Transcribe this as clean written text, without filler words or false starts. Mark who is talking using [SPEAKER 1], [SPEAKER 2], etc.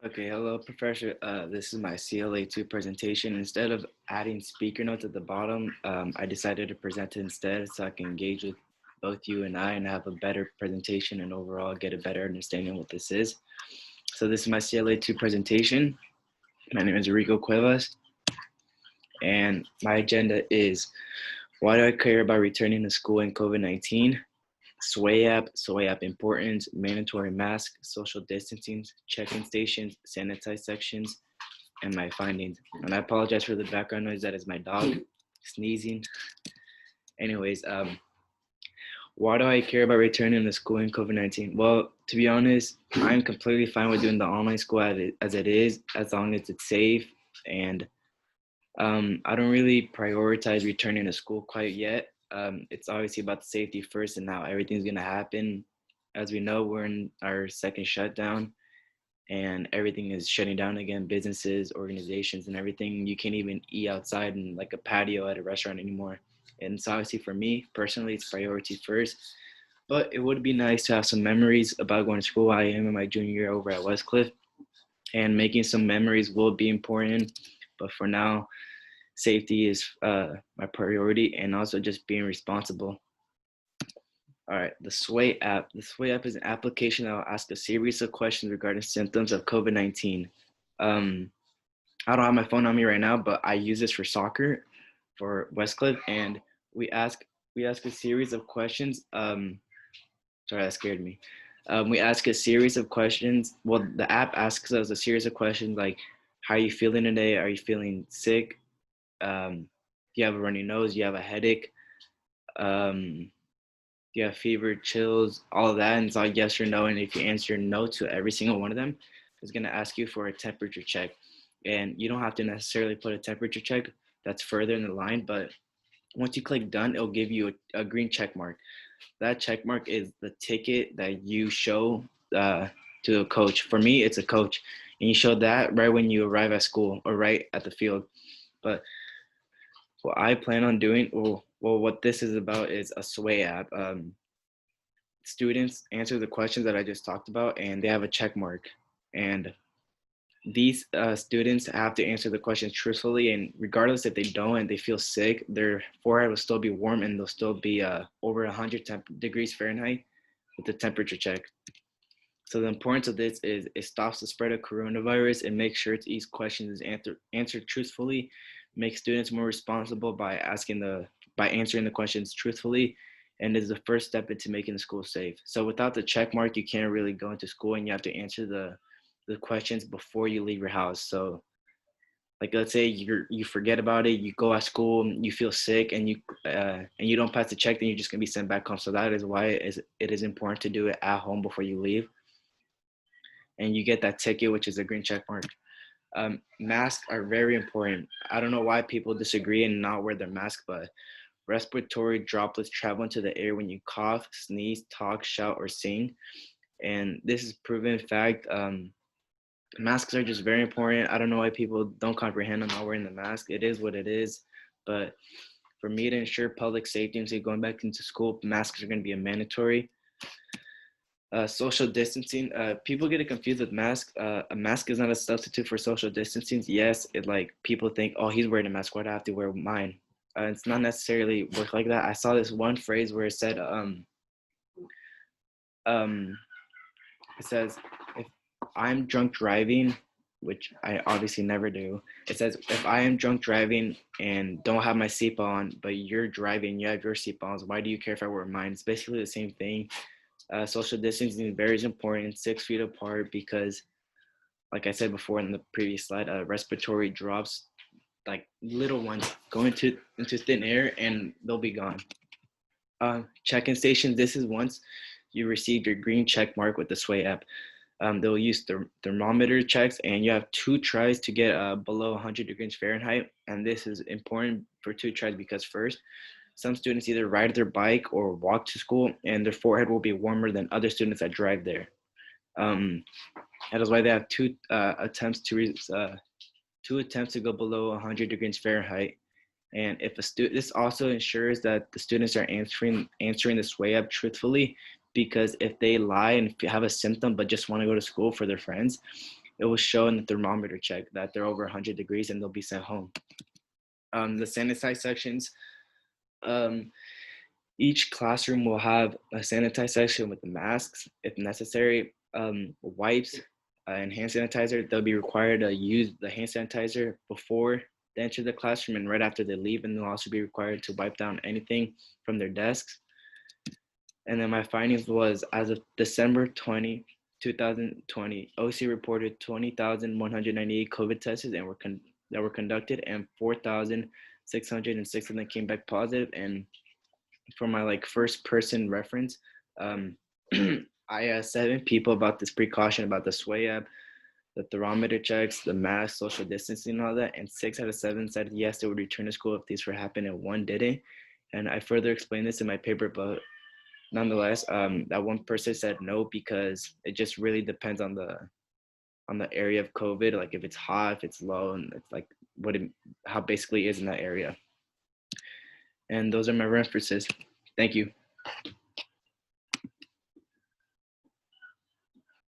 [SPEAKER 1] Okay, hello, Professor. This is my CLA 2 presentation. Instead of adding speaker notes at the bottom, I decided to present it instead so I can engage with both you and I and have a better presentation and overall get a better understanding of what this is. So this is my CLA 2 presentation. My name is Rico Cuevas, and my agenda is why do I care about returning to school in COVID-19? Sway app importance, mandatory mask, social distancing, check-in stations, sanitized sections, and my findings. And I apologize for the background noise. That is my dog sneezing. Anyways, why do I care about returning to school in COVID-19? Well, to be honest, I'm completely fine with doing the online school as it is, as long as it's safe. And I don't really prioritize returning to school quite yet. It's obviously about the safety first, and now everything's going to happen. As we know, we're in our second shutdown and everything is shutting down again, businesses, organizations, and everything. You can't even eat outside in like a patio at a restaurant anymore. And so obviously for me personally, it's priority first. But it would be nice to have some memories about going to school. I am in my junior year over at Westcliff, and making some memories will be important. But for now, safety is my priority, and also just being responsible. All right, the Sway app. The Sway app is an application that will ask a series of questions regarding symptoms of COVID-19. Um, I don't have my phone on me right now, but I use this for soccer for Westcliff, and we ask we ask a series of questions. Sorry, that scared me. We ask a series of questions. Well, the app asks us a series of questions like, "How are you feeling today? Are you feeling sick? Do you have a runny nose? Do you have a headache? Um, do you have fever, chills, all of that?" And it's all yes or no. And if you answer no to every single one of them, it's gonna ask you for a temperature check. And you don't have to necessarily put a temperature check. That's further in the line, but once you click done, it'll give you a green check mark. That check mark is the ticket that you show to a coach. For me, it's a coach, and you show that right when you arrive at school or right at the field. But what I plan on doing, well, what this is about is a Sway app. Students answer the questions that I just talked about, and they have a check mark. And these students have to answer the questions truthfully, and regardless if they don't and they feel sick, their forehead will still be warm and they'll still be over 100 degrees Fahrenheit with the temperature check. So the importance of this is it stops the spread of coronavirus and makes sure each question is answered truthfully, makes students more responsible by answering the questions truthfully, and is the first step into making the school safe. So without the check mark, you can't really go into school, and you have to answer the questions before you leave your house. So like let's say you forget about it, you go at school, you feel sick, and you don't pass the check, then you're just gonna be sent back home. So that is why it is important to do it at home before you leave, and you get that ticket, which is a green check mark. Masks are very important. I don't know why people disagree and not wear their mask, but respiratory droplets travel into the air when you cough, sneeze, talk, shout, or sing. And this is proven fact. Masks are just very important. I don't know why people don't comprehend on not wearing the mask. It is what it is. But for me to ensure public safety and say going back into school, masks are going to be a mandatory. Social distancing. People get it confused with mask. A mask is not a substitute for social distancing. Yes, it like people think, oh, he's wearing a mask. Why do I have to wear mine? It's not necessarily work like that. I saw this one phrase where it said, um, it says, if I'm drunk driving, which I obviously never do. It says, if I am drunk driving and don't have my seatbelt on, but you're driving, you have your seatbelt on, why do you care if I wear mine? It's basically the same thing. Social distancing is very important, 6 feet apart, because like I said before in the previous slide, respiratory drops, like little ones, go into thin air and they'll be gone. Check-in stations, this is once you receive your green check mark with the Sway app. They'll use thermometer checks, and you have 2 tries to get below 100 degrees Fahrenheit. And this is important for 2 tries because first, some students either ride their bike or walk to school, and their forehead will be warmer than other students that drive there. That is why they have two attempts to go below 100 degrees Fahrenheit. And if a student, this also ensures that the students are answering this way up truthfully, because if they lie and have a symptom but just want to go to school for their friends, it will show in the thermometer check that they're over 100 degrees and they'll be sent home. The sanitized sections, um, each classroom will have a sanitized section with the masks, if necessary, wipes, and hand sanitizer. They'll be required to use the hand sanitizer before they enter the classroom and right after they leave, and they'll also be required to wipe down anything from their desks. And then my findings was, as of December 2020, OC reported 20,198 COVID tests and that were conducted, and 4,606 of them came back positive. And for my like first person reference, I asked 7 people about this precaution, about the sway app, the thermometer checks, the mask, social distancing, and all that. And 6 out of 7 said yes, they would return to school if these were happening, and 1 didn't. And I further explained this in my paper, but nonetheless, that 1 person said no because it just really depends on the area of COVID, like if it's hot, if it's low, and it's like how basically is in that area. And those are my references. Thank you.